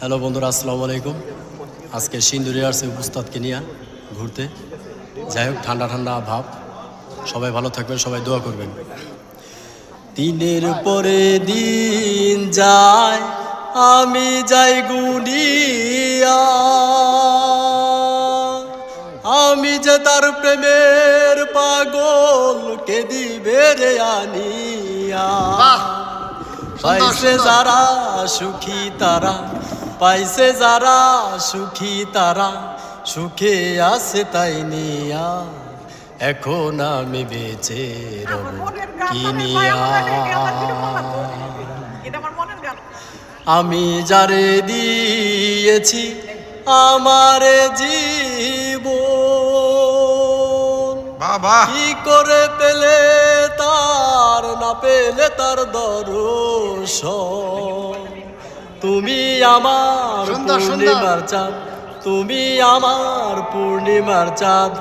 Hello বন্ধুরা, আসসালামু আলাইকুম। আজকে সিন্দুরে আসছে উস্তাদকে নিয়ে ঘুরতে। যাই হোক, ঠান্ডা ঠান্ডা ভাব। সবাই ভালো থাকবেন, সবাই দোয়া করবেন। দিনের পরে দিন যায়, আমি যাই গুনিয়া, আমি যে তার প্রেমের পাগল, কে দিবে রে আনিয়া। পাইছে যারা সুখী তারা, পাইছে যারা সুখী তারা, সুখে আছে তাই নিয়া। এখন আমি বেঁচে রব কি নিয়া। আমি যারে দিয়েছি আমার জীবন, কি করে পেলে তার, না পেলে তার দর্শন। তুমি আমার পূর্ণিমার চাঁদ, তুমি আমার পূর্ণিমার চাঁদ।